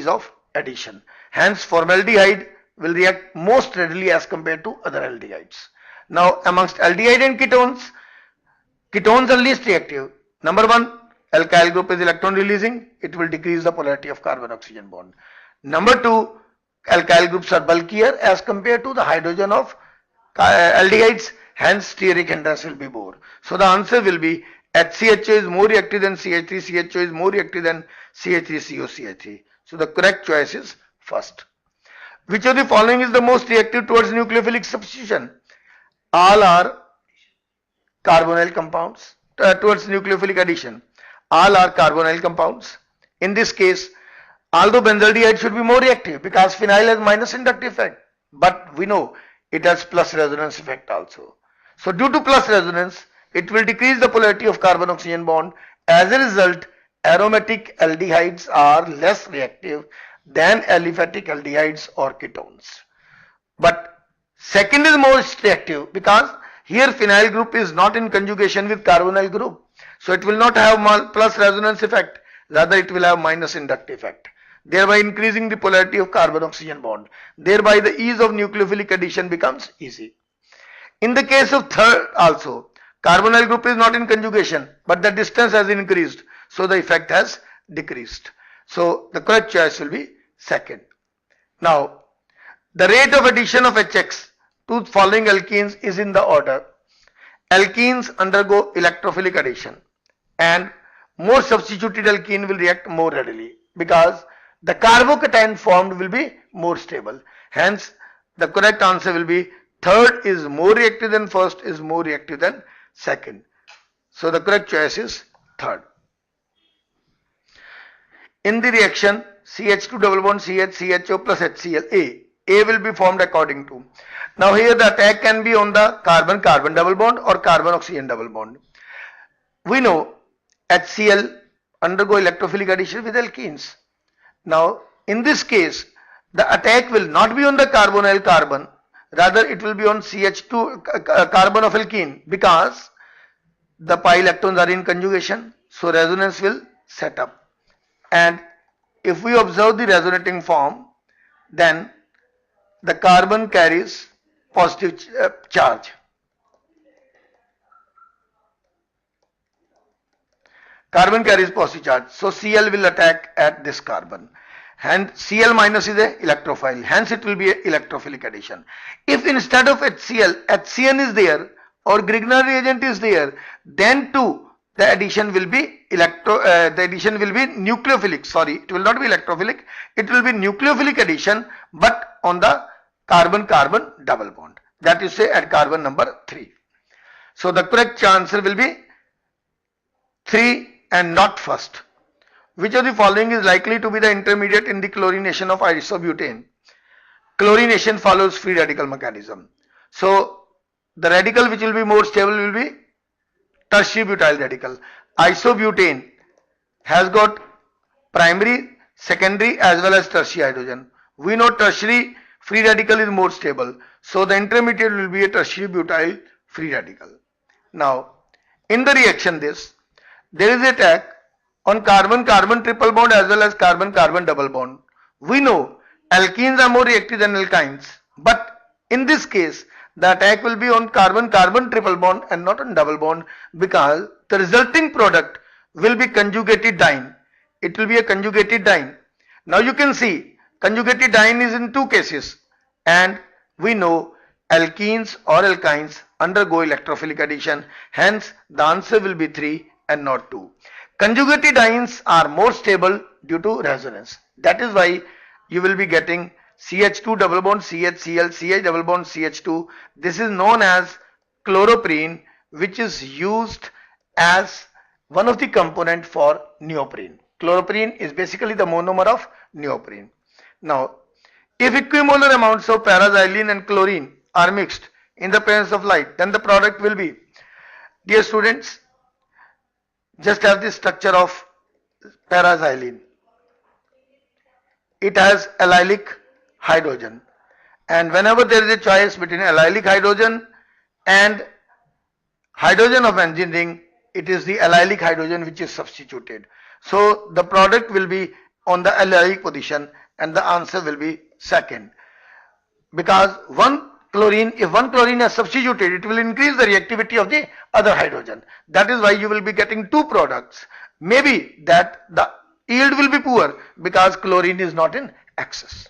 properties of addition. Hence formaldehyde will react most readily as compared to other aldehydes. Now amongst aldehyde and ketones, ketones are least reactive. Number one, alkyl group is electron releasing, it will decrease the polarity of carbon oxygen bond. Number two, alkyl groups are bulkier as compared to the hydrogen of aldehydes, hence steric hindrance will be more. So the answer will be HCHO is more reactive than CH3, CHO is more reactive than CH3COCH3. So the correct choice is first. Which of the following is the most reactive towards nucleophilic substitution? All are carbonyl compounds. Towards nucleophilic addition, all are carbonyl compounds. In this case, although benzaldehyde should be more reactive because phenyl has minus inductive effect, but we know it has plus resonance effect also. So due to plus resonance, it will decrease the polarity of carbon oxygen bond. As a result, aromatic aldehydes are less reactive than aliphatic aldehydes or ketones. But second is most reactive because here phenyl group is not in conjugation with carbonyl group. So it will not have plus resonance effect, rather it will have minus inductive effect, thereby increasing the polarity of carbon oxygen bond. Thereby the ease of nucleophilic addition becomes easy. In the case of third also, carbonyl group is not in conjugation, but the distance has increased, so the effect has decreased. So the correct choice will be second. Now, the rate of addition of HX to following alkenes is in the order. Alkenes undergo electrophilic addition and more substituted alkene will react more readily because the carbocation formed will be more stable. Hence, the correct answer will be third is more reactive than first, is more reactive than second. So the correct choice is third. In the reaction CH2 double bond CH, CHO plus HCl, A will be formed according to. Now here the attack can be on the carbon-carbon double bond or carbon-oxygen double bond. We know HCl undergo electrophilic addition with alkenes. Now in this case the attack will not be on the carbonyl carbon, rather it will be on CH2 carbon of alkene because the pi electrons are in conjugation, so resonance will set up. And if we observe the resonating form, then the carbon carries positive charge. Carbon carries positive charge, so Cl will attack at this carbon. And Cl minus is a electrophile, hence it will be a electrophilic addition. If instead of HCl, HCN is there or Grignard reagent is there, then too the addition will be nucleophilic. Sorry, it will not be electrophilic. It will be nucleophilic addition, but on the carbon-carbon double bond. That is say at carbon number 3. So the correct answer will be 3 and not first. Which of the following is likely to be the intermediate in the chlorination of isobutane? Chlorination follows free radical mechanism. So the radical which will be more stable will be tertiary butyl radical. Isobutane has got primary, secondary as well as tertiary hydrogen. We know tertiary free radical is more stable. So the intermediate will be a tertiary butyl free radical. Now in the reaction there is an attack on carbon-carbon triple bond as well as carbon-carbon double bond. We know alkenes are more reactive than alkynes, but in this case the attack will be on carbon-carbon triple bond and not on double bond because the resulting product will be conjugated diene. It will be a conjugated diene. Now you can see conjugated diene is in two cases and we know alkenes or alkynes undergo electrophilic addition, hence the answer will be 3 and not 2. Conjugated dienes are more stable due to resonance. That is why you will be getting CH2 double bond CHCl, CH double bond CH2. This is known as chloroprene, which is used as one of the component for neoprene. Chloroprene is basically the monomer of neoprene. Now, if equimolar amounts of paraxylene and chlorine are mixed in the presence of light, then the product will be, dear students, just have the structure of paraxylene. It has allylic hydrogen, and whenever there is a choice between allylic hydrogen and hydrogen of engineering, it is the allylic hydrogen which is substituted. So the product will be on the allylic position, and the answer will be second. Because if one chlorine is substituted, it will increase the reactivity of the other hydrogen. That is why you will be getting two products. Maybe that the yield will be poor because chlorine is not in excess.